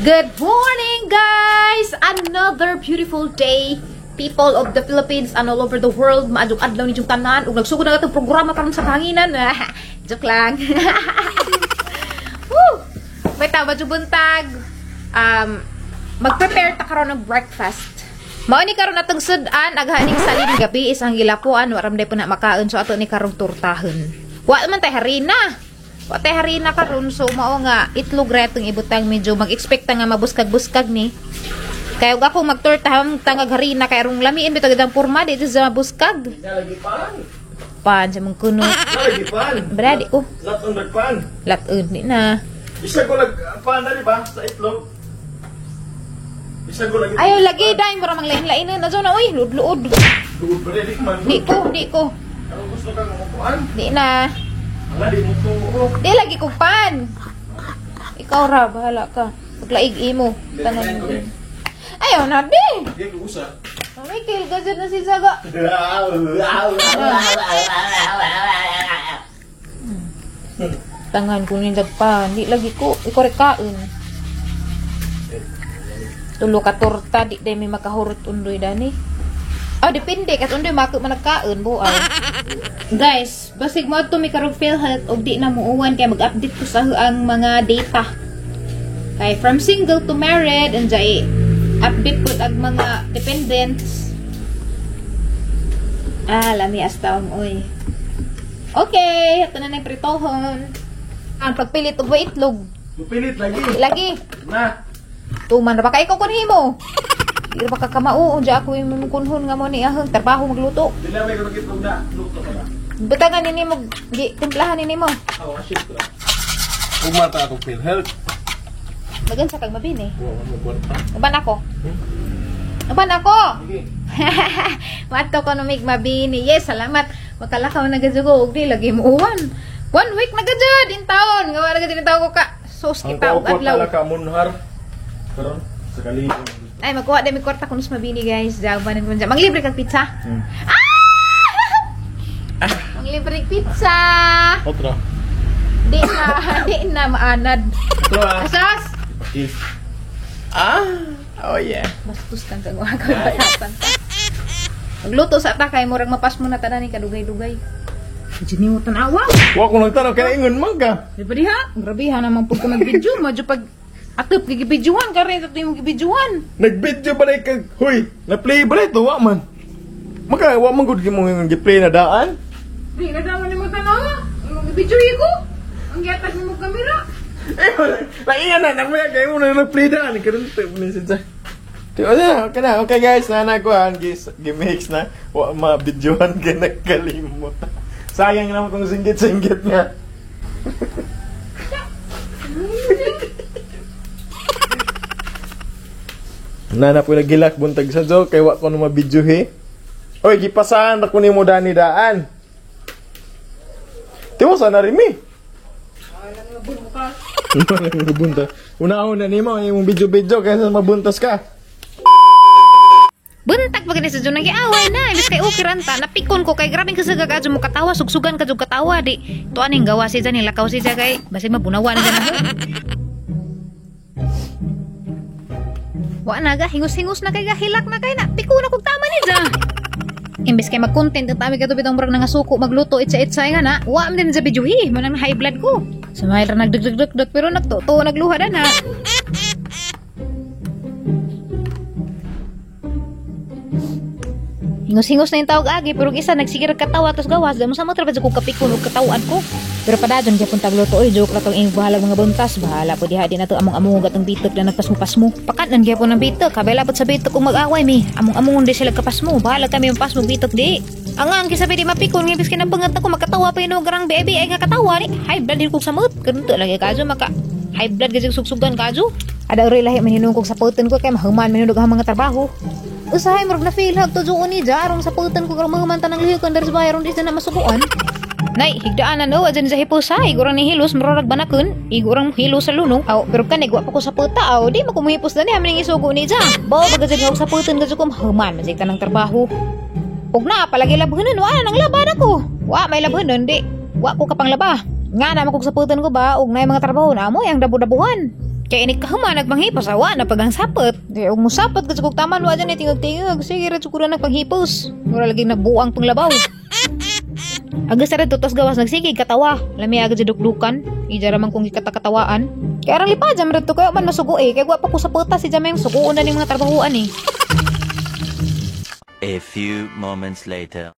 Good morning, guys! Another beautiful day. People of the Philippines and all over the world, maadong adlaw ni tanan ug nagsugod na itong programa karon sa kahanginan. Joke lang. Woo! May tawad yung buntag. Mag-prepare ta karon ng breakfast. Mao ni karon atong sudan aghaning salin gabi isang gilapuan wa ramday po na makaon so ato ni karong turtahon. Wa man tay harina. Wa tay harina karon so mao nga itlog retong ibutang medyo mag-expect nga mabuskag-buskag ni. Kaya ug ako magturtahon tangag harina kay rong lamiin bitaw gidang porma di sa buskag. Lagi pan. Pan sa mong kuno. Lagi pan. Bradi ko. Laton nagpan. Laton ni na. Isa ko nagpan na di ba sa itlog. Isa ko lagi. Ayo lagi dai mo ramang lain-lain na so na oy luod-luod. Dugod pa rin man. Di ko. Ano gusto kang makuan? Di na. Wala di mo ko. Di lagi kong pan. Ikaw ra, bahala ka. Paglaig imo. Tanan mo. Ayaw na, di. Di ko usa. Mikil, gazet na si Saga. Tangan ko nindag pan. Di lagi ko. Ikorek kaon. Tulo ka torta. Di day may makahurot undoy dani. Depende. Kat undoy managkaon. Buaw. Guys, basig mo ito may karong PhilHealth o di na muuwan kaya mag-update ko sa ang mga data. Kaya from single to married, and jay update ko ang mga dependents. Lami astawang oy. Okay, ito na nagpritohon. Ang pagpilit og itlog. Lupilit lagi. Lagi. Na. Tuman ra ba kay ko kunhi mo? Di ba ka kamao unja ako imong kunhon nga mo ni ahang trabaho magluto. Dili may ko itlog na. Luto ka na. Butangan nini mo, timplahan nini mo. Aw, shit ko. Umata atong PhilHealth. Magan sa kag mabini. Wa mo kwarta. Uban ako. Uban ako. Sige. Mato ko no mig mabini. Yes, salamat. Makalakaw na gadugo og di lagi mo uwan. 1 week na gadud in taon. Nga wala gadud in taon ko ka. Sos Ang kita og taupot adlaw. pala ka munhar. Karon sa kalino. Ay magkuha dami kwarta kunos mabini guys. Jawaban ko dyan. Manglibre kag pizza. Manglibre kag pizza. Otra. Di na maanad. Otra. Asas. Is. Oh yeah. Bastos kang kang wag batasan. Magluto sa ta kay murag mapas mo na tanan ni kadugay-dugay. Jini mo tanawa. Wa ko nagtanaw kay ingon man ka. Di ba diha? Grabe ha naman pud ko mag-video, medyo pag atop gigibidyohan ka rin tatay mo gibidyohan. Nag-video ba kag huy, na-play ba ito wa man. Maka wa man gud mo yung gi-play na daan. Di na daman ni mo tanawa. Mo gibidyo ko. Ang giatas mo kamera. Laiyan na namaya kay mo na na-play daan karon to message sa. Okay guys, nana ko ang gi-mix na wa ma-videohan kay nagkalimot. Sayang naman tong singgit-singgit nga. Nana po nagilak buntag sa jo kay wa ko na mabidyohe. Oy, gipasahan ra ko nimo dani daan. Timo sa na rin mi. Bunta. Una-una nimo imong video kaysa mabuntas ka. Buntag pag sa dyan nag-iaway na. Imbis kay okay ranta. Napikon ko kay grabing kasagag adyo mo katawa. Sugsugan ka dyan katawa. Di. Ito aning gawa si dyan. Nilakaw si dyan kay. Basig mabunawa na dyan ako. Wa na ga. Hingus-hingus na kay gahilak na kay na. Piko na kong tama ni dyan. Imbis kay mag-content ang tami katubit ang murag nga suko. Magluto itsa-itsa nga na. Wa am din sa video. Manang high blood ko. Sumahil ra nagdugdugdugdug. Pero nagtuto. Nagluha na na. Hingos-hingos na yung tawag agi, pero isa nagsigir katawa tos gawas, damo sa mo trabaho ko kapikon ug katawaan ko. Pero padadon gyapon tagluto oy, joke ra tong ing bahala mga buntas, bahala po diha din ato among-among gatong bitok na nagpasmo-pasmo. Pakat nan gyapon ng bitok, kabela pod sa bitok kung mag-away mi. Among-among di sila kapasmo, bahala kami yung pasmo bitok di. Ang kisabi di mapikon ngibis kinabangat ako makatawa pa ino garang baby ay nga katawa ni. High blood din kog samot, kanto lagi kajo maka high blood gid sugsugan kajo. Ada uri lahi maninung kog saputan ko kay mahuman manunod ang mga trabaho. Usahay mo na feel hag to doon ni jarong sa putan ko karong mga mantanang lihikon dari sa bayaron di na masukuan. Nay, higdaan na no, adyan sa hipusay, igurang ni hilos, marorag banakun, igurang hilos sa lunong, pero kanigwa pa ko sa puta, di mo kumuhipos na ni, hamin ng isugo ni dyan. Bawa bagazin nga sa putan, gaso ko mahuman, masig tanang trabaho. Ug na, palagi labhanan, wala nang laban ako. Wa, may labhanan, di. Wa ko kapang laba. Nga naman kung sa putan ko ba, ug na yung mga trabaho na mo, yung dabu-dabuhan. Kaya ini kahuma nagpanghipos awa na pagang sapot. Di og musapot ka kog taman wa dyan tingog-tingog. Sige ra siguro nagpanghipos. Mura lagi nabuang panglabaw. Aga sa tutos gawas nagsigig katawa. Lami aga dukdukan. Ija man kung ikata-katawaan. Kaya arang lipa jam reto kayo man masugo kaya wa pa ko sa puta si Jameng suguon na ning mga trabahuan eh. A few moments later.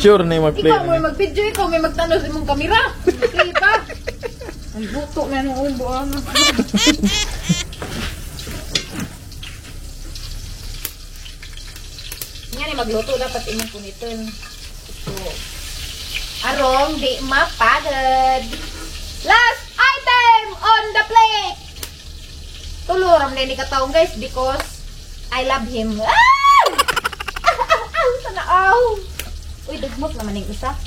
Sure na yung mag-play. Ikaw may mag-video, ikaw may magtanong sa imong kamera. Kita. Ang buto na nung umbo. Yan ay magluto dapat imong kuniton. Ito. Arong di mapagod. Last item on the plate. Tuluram na ni kataong guys because I love him. Tanaaw. Uy, dugmok naman yung isa.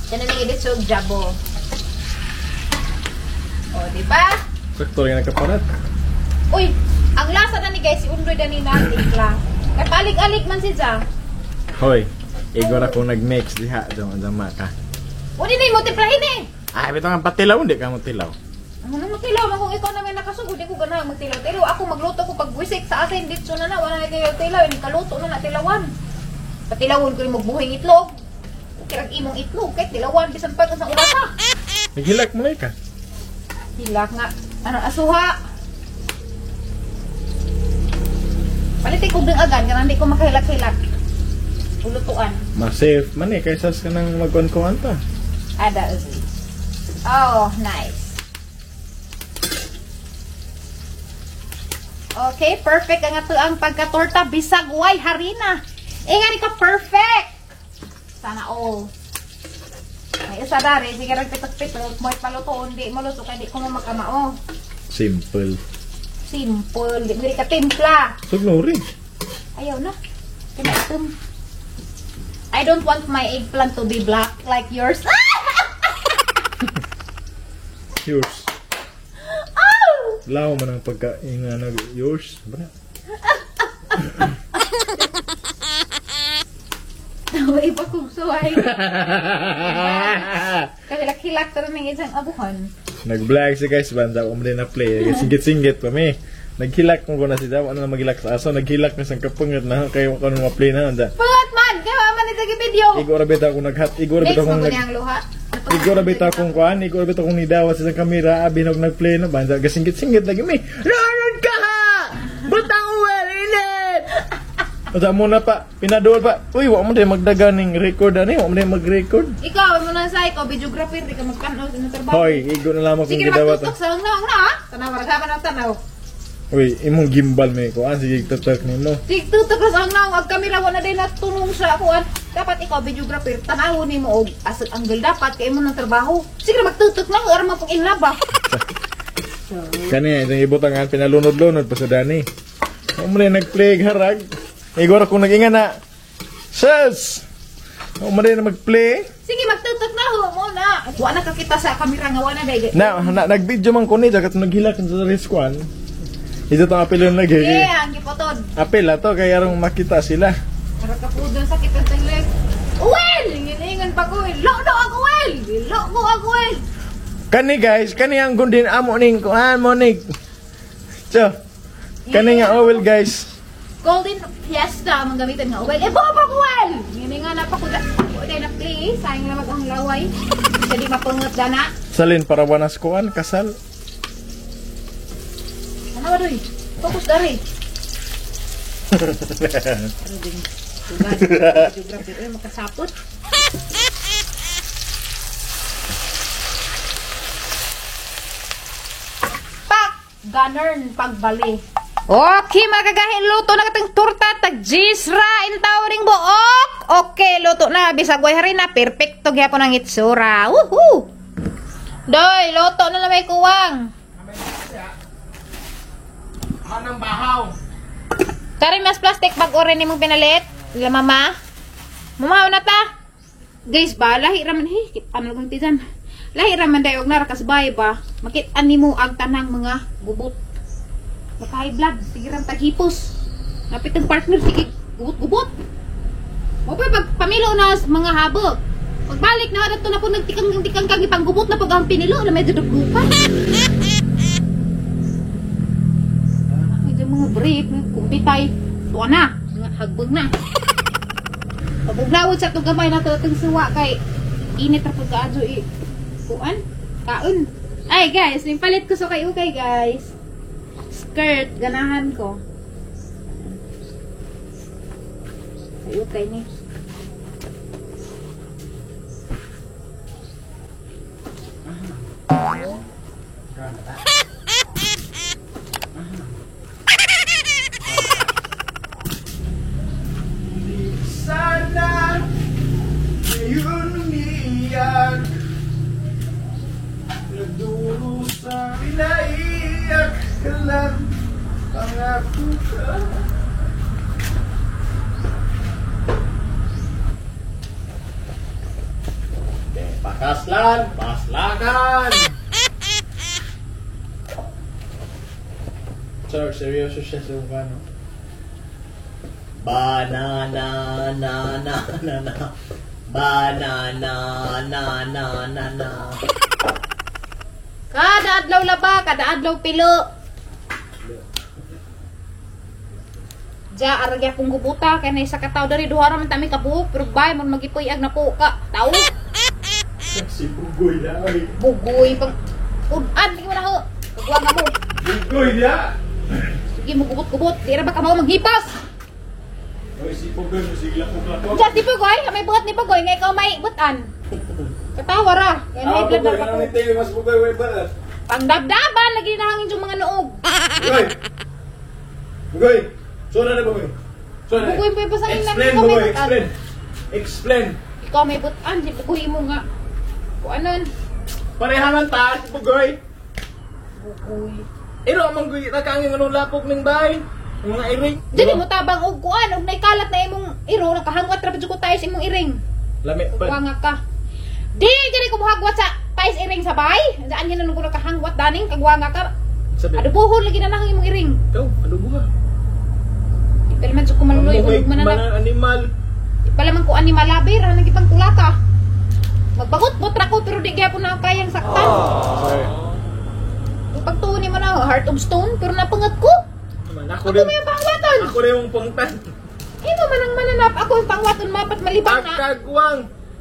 Yan na nang ibig jabo. O, diba? Sakto lang nagkaparat. Uy, ang lasa na ni guys, si Undoy na ni Natikla. Kaya palig-alik man si Ja. Hoy, igor ako nag-mix diha. Dama ka. O, di na yung multiplahin eh. Ay, bito nga patilaw, hindi ka matilaw. Ano na magtilaw? Kung ikaw naman nakasugod, di ko ganahan magtilaw. Pero ako magluto ko pag wisik sa asin, dito na na, wala na tilaw. Hindi kaluto na tilawan. Patilawon ko rin magbuhing itlog. Kirang imong itlog, kahit tilawan, bisan pa sa ulasa. Naghilak mo na ka. Hilak nga. Ano, asuha. Palitin ko din agad, kaya hindi ko makahilak-hilak. Ulutuan. Ma-safe man kaysa ka nang mag-on-kuhan pa. Ada. Oh, nice. Okay, perfect ang ato ang pagkatorta bisag way harina. Ingani ka perfect. Sana all. Ay isa dari, sige ra pitok-pitok mo paluto hindi maluto kay di ko mo makamao. Simple. Simple, di ka timpla. Sugnori. Ayaw na. Kinaitom. I don't want my eggplant to be black like yours. Yours. Oh! Lao man ang pagkain nga yours. Bra. Iba kong suway. Kahilak-hilak to rin ng isang abuhan. Nag-vlog si guys, banda ko na play. Singgit-singgit pa mi. Naghilak ko na si Daw. Ano na maghilak sa aso? Naghilak na sa kapungat na. Kayo ko na ma-play na. Pangat man! Kaya man ito video! Igor bita akong naghat. Igor Next bita akong mo ang luha. Igor bita akong kuan. Igor bita akong nidawa sa kamera. Binog nag-play na. Banda gasinggit-singgit lagi mi. Ronald ka ha! Butang well init! Masa mo na pa. Pinadol pa. Uy, wak mo din magdaga ng record. Ano wak mo din mag-record? Ikaw, mo na sa ikaw, videographer, di ka magkanaw sa trabaho. Hoy, Igor na lamang kung Sige, gidawa magtutok sa lang na, ha? Tanaw, ragaman ang tanaw. Uy, imong gimbal may kuan. Sige, tatak ni mo. Sige, tutok sa lang na, ang kamera, wala din natunong sa akuan. Dapat ikaw, videographer, tanawon ni mo, o asal angle dapat, kaya mo ng trabaho. Sige, magtutok lang, ara man pong inlaba. Kani, itong ibutangan, pinalunod-lunod pa sa Dani. Huwag mo rin nag-play, harag. Igor akong nag-inga na. Sus! Huwag mo rin na mag-play. Sige, magtutok na, ho mo na. Wala ka kita sa kamera nga, wala na. Nag-video man ko ni, jagat naghilak sa riskuan. Ito itong apel yung lagi. Yeah, ang gipotod. Apel ato, kaya rong makita sila. Para ka po doon sakit ang taglit. Uwel! Ingan pa ko, lo ako, Uwel! Lo ko ako, Uwel! Kani guys, kani ang gundin amo ning kuan mo ning. So, kani nga oil guys. Golden Fiesta ang gamitin nga Uwel. Bobo ko, Uwel! Ngini nga napakuda. Uwel na please, sayang lamag ang laway. Jadi mapungot dana. Salin para wanas kuan, kasal. Ano ba doy? Focus dari. Geografi makasapot. Pak! Ganern pagbali. Okay, magagahin luto na katong torta tag jisra in tawring buok. Okay, luto na bisag way hari na perfecto gyapon ang itsura. Woohoo! Doy, luto na may kuwang. Manang bahaw. Kari mas plastic bag ore ni mong pinalit. Ila mama. Mamaw na ta. Guys ba, lahi raman ano lang tiyan. Lahi raman day og nara kasbay ba. Makit-an nimo ang tanang mga gubot. Maka-high blood, sige ram taghipos. Napit ang partner sige gubot-gubot. Mo pa pag pamilo na mga habok. Pagbalik na ato na po nagtikang-tikang kang ipanggubot na pag ang pinilo na medyo dugdupan. Medyo mga brief, kumpitay. Tuwa na, hagbog na. Pabuglawod sa itong gamay na ito itong suwa kay init na pagkaadyo kuan, kaon. Ay guys, yung palit ko so kay ukay guys. Skirt, ganahan ko. Kay ukay ni. Sana ngayon umiiyak, nagdurusa pinaiyak ka lang, pangako ka. Pakaslan, paslakan. Sir, seryoso siya sa ano? Banana na na na na. Banana na na na na. Kada adlaw laba, kada adlaw pilo. Ja aragya pong gubuta kay nay sa kataw dari duha ra man tami kabuok pero bay man magipuyag na po ka. Tao. Si Bugoy na ay. Bugoy pag udan di mo na ho. Pagwa nga mo. Bugoy na. Sige mo gubot-gubot, di ra ba ka mao maghipas? Oy, si Bugoy mo sigla ko klako. Ja di Bugoy, may buhat ni Bugoy ngay ikaw may butan. Katawa ra. Kay may blood na Ano pa. ni Teo mas Bugoy way ba? Pangdabdaban lagi na hangin yung mga noog. Bugoy. Bugoy. Sona na Bugoy. Sona. Bugoy pa pa sa ina Explain Bugoy, explain. Explain. Ikaw may butan, di Bugoy mo nga. Kuanon. Pareha man ta si Bugoy. Bugoy. Iro man guy nakangin anong lapok ning bay. Yung mga iring. Dili mo tabang og kuan, og naikalat na imong iro nakahangwat ra pud ko tayo sa imong iring. Lami pa. Kuwanga ka. Di diri ko mohagwat sa tais iring sa bay. Saan ginan ko nakahangwat daning kagwanga ka. Sabi. Adubuhon lagi na lang imong iring. Ikaw, ano buha? Di pala man sa kumaluloy ulog man na. Mga animal. Di pala man ko animal labir ra nagipang tulata. Magbagot-bot ra ko pero di gyapon na kayang saktan. Sorry. Pagtuon mo na heart of stone pero napangat ko. Man, Ako may pangwaton. Ako rin yung pangtan. Imo man ang mananap ako ang pangwaton mapat malibang na. Pagkagwang.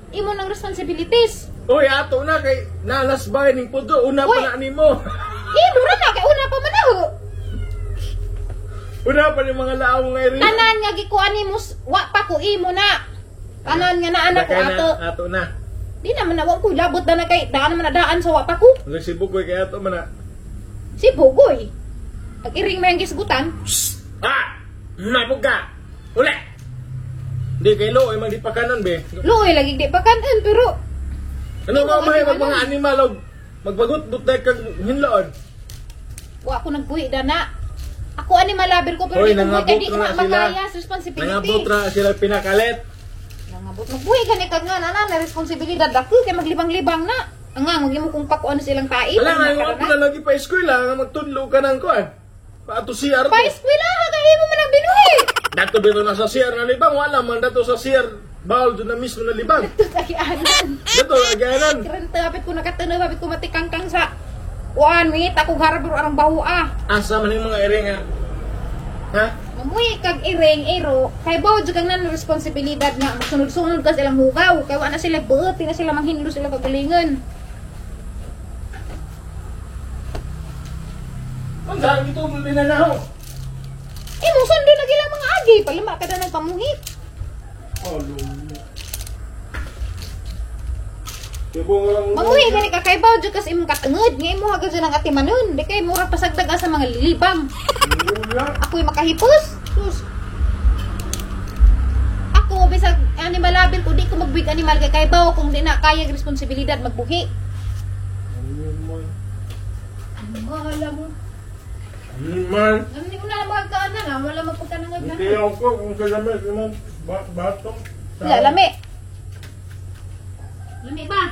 Imo ng responsibilities. Uy, ato na kay nalasbay ning pudo. Una Uy. pa na nimo. Imo ra na kay una pa man ako. Una pa ni mga laaw nga iri. Tanan nga gikuan nimo wa pa ko imo na. Tanan nga na anak ko Dakay ato. na, ato na. Di naman na wa ko labot na kay daan man na daan sa wa pa ko. Huwag si Bugoy kay ato man na. Si Bugoy. Pag iring mo yung gisgutan, Ah! Napog ka! Uli! Hindi kay Lo, ay magdipakanan be. luoy lagi di pa kanan pero Ano ba may mga animal og magbagot-but dahil kag hinloon? wa ko nagbuhi da na. Ako ani malabir ko pero Hoy, di ko buhi kay di ko nangabot na sila. makaya sa responsibility. Nangabot ra sila pinakalit. Nangabot magbuhi gani kag nga na responsibilidad ako kay maglibang-libang na. Ang nga mo kung pakuan silang tai. Wala nga yung ako na lagi pa eskwela nga magtudlo ka ng kuan. Paato CR Pa to. eskwela ka kay mo man ang binuhi. Dato bito na sa CR na libang. Wala man dato sa CR. Bawal doon na mismo na libang. Tagianan. Dato, agayanan. Karanta apit ko nakatunog apit ko matikangkang sa kuan mi ta ko harap arang baho ah. Asa man yung mga iring ha? Ha? Mamuhi kag iring ero kay bawo jud kang nan responsibilidad nga magsunod-sunod ka silang hugaw kay wa na sila beut na sila manghinlo sila kagalingon. Ang dami ito mo binanaw. Imo sundo na gilang mga agi palima ka na nagpamuhi. Oh, lolo. Ibo nga lang. Mamuhi gani ka kay bawo jud kas imong katenged nga imo hagad silang atimanon di kay mura pasagdag sa mga lilibang. Ako'y makahipos. Sus. Ako bisag animal labil ko di ko magbig animal kay bawo kung di na kaya responsibilidad magbuhi. Ano ba alam mo? Man. Hindi ko na magkaanan ha. Wala magpagkanangag na. Hindi ako kung kagamit mo batong. Wala, lami. Lami ba?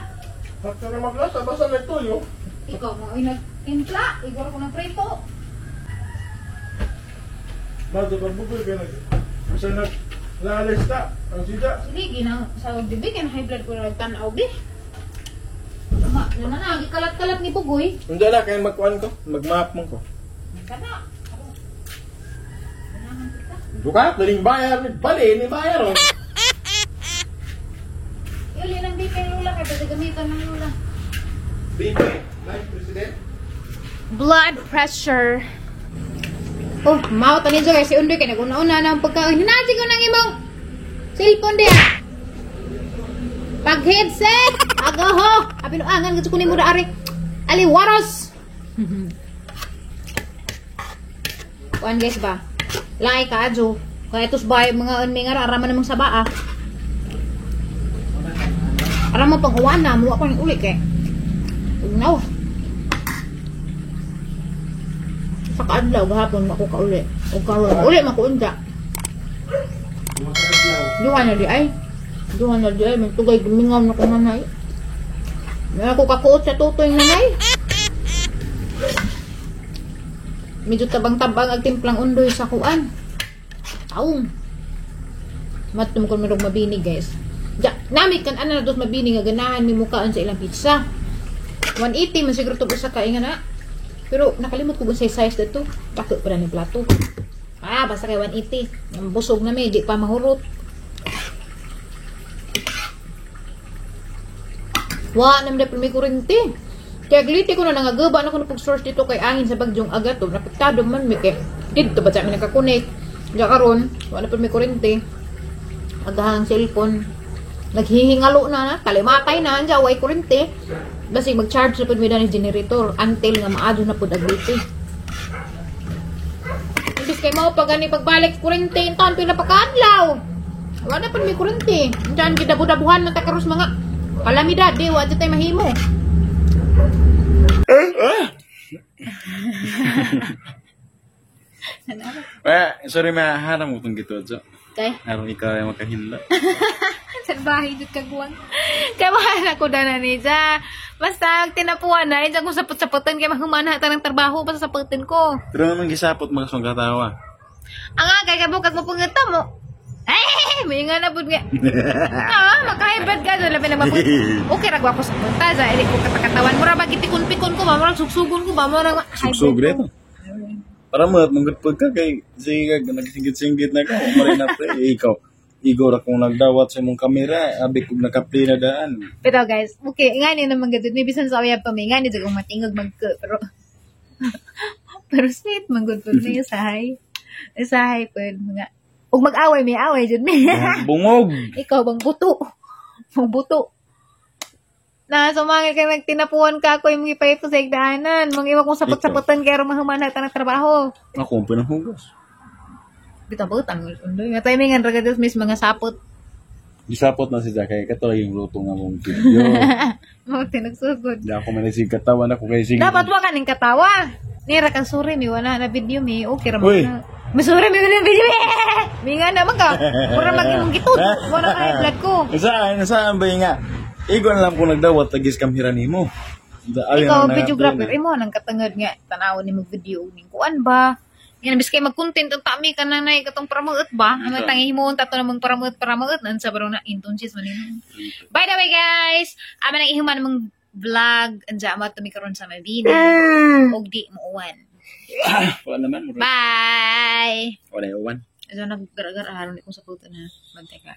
Basta na maglasa, basta may tuyo. Ikaw mo ay nag-impla. Igor ko ng preto. Basta pagbukoy ka na. Basta Lalas ta. Ang sida. Sige, ginang sa bibi, kaya high blood ko na tanaw, bi. Nananagi, kalat-kalat ni Bugoy. Hindi na, kaya magkuhan ko. Mag-map mo ko. Kana. Dukat, daling bayar. Bali, ni bayar oh. Yuli nang di kay Lula, kaya pwede gamitan ng Lula. Bibi, Vice President. Blood pressure. Oh, mao tani dyan guys, si Undoy kaya nag-una-una na ang pagkain. Hinati ko ng imong cellphone diya. Pag headset, agaho. Apinuangan gusto ko ni mura ari. Aliwaros. Kuan guys ba? Lai ka adyo. Kaya itos ba mga unmingar araman namang sabaa. Araman pang uwana mo ako ng uli kay. Ugnaw. Sa kaadlaw gahapon mako ka uli. O karon uli mako unta. Duha na di ay. Duha na di ay magtugay gumingam na ko nanay. Na ako kakuot sa tutoy nanay. Medyo tabang-tabang ang timplang Undoy sa kuan. Taong. Matum ko merong mabini guys. Ja, nami kan ana na dos mabini nga ganahan mi mukaan sa ilang pizza. 180 man siguro to usa ka inga na. Pero nakalimot ko sa size dito. Bako pa ni plato. Ah, basta kay 180. Ang busog na mi, di pa mahurot. Wa nam da primi kurente. Kaya gliti ko na nangagaba na ko na pag-source dito kay angin sa bagyong agato. Napektado man mi kay. Dito ba sa amin nakakunik. Diya karon, wala pa may kurente. Agahang cellphone. Naghihingalo na, kalimatay na, diya, way kurente. Basi mag-charge na po mi ni generator. Until nga maadyo na po dagliti. Ibig kay mo, pag gani pagbalik kurente, intaan pila pagkaadlaw. Wala pa may kurente. Diyan, gidabu-dabuhan na takarus mga kalamidad, di, wala tayo mahimo. Sorry, maharam mo itong gitu aja. Kay? Araw ikaw ay makahinla. Salbahe jud kagwang. Kay mahal ako na ni ja. Basta tinapuan na diyan ko sapot-sapotan kay mahumana ta ng trabaho basta sapotin ko. Pero naman gisapot makasong katawa. Anga kay kabukag mo pungita mo. Ay, may nga na pud nga. Makaibad ka dala pala mapud. Okay ra gwapo sa punta sa ili ko katakatawan mo ra magitikon-pikon ko, mamorang sugsugon ko, mamorang Sugsug reto. Para manggod pag ka kay sige ka nagsinggit-singgit na ka, maray na pre, ikaw. Igor akong nagdawat sa imong kamera, abi kog nakapli na daan. Pero guys, okay, ngani naman gadud ni bisan sa uyab pa may ngani jud kung matingog pero pero sweet man gud pud ni usahay. Usahay pud mga ug mag-away may away jud mi. Bungog. Ikaw bang buto? Mong buto. Na sumangil kay nagtinapuan ka ako yung ipay ko sa igdaanan. Mga iwa kong sapot-sapotan kaya rumahumana ta ng trabaho. Ako ang pinahugas. Bitang-butang. Nga timingan ragados mis mga sapot. Gisapot na si Zakay, kato yung luto nga mong video. Mga tinagsugod. Di ako manisig katawan ako kay sige. Dapat wa ka ning katawa. Nira kang suri mi wala na video mi. Okay ra Uy. na. Masuri mi wala video mi. Mi nga naman ka. Pura mag-imong gitud. Wala ka blood ko. Nasaan ba yung nga? Igo na lang kung nagdawat, tagis kamhiran mo. Ikaw videographer, imo nang katangad nga tanawon nimo video ning kuan ba? Yan biskay mag-content ang tami ka na nay katong promote ba? Ang tangihimon tato namang promote nan sa baro na internship man nimo. By the way guys, ama nang ihuman namang vlog anja ama tumi karon sa Mabini. Og di mo uwan. Wala naman. Bye. Wala uwan. Ito nag-gara-gara haron ko sa puto na. Bantay ka.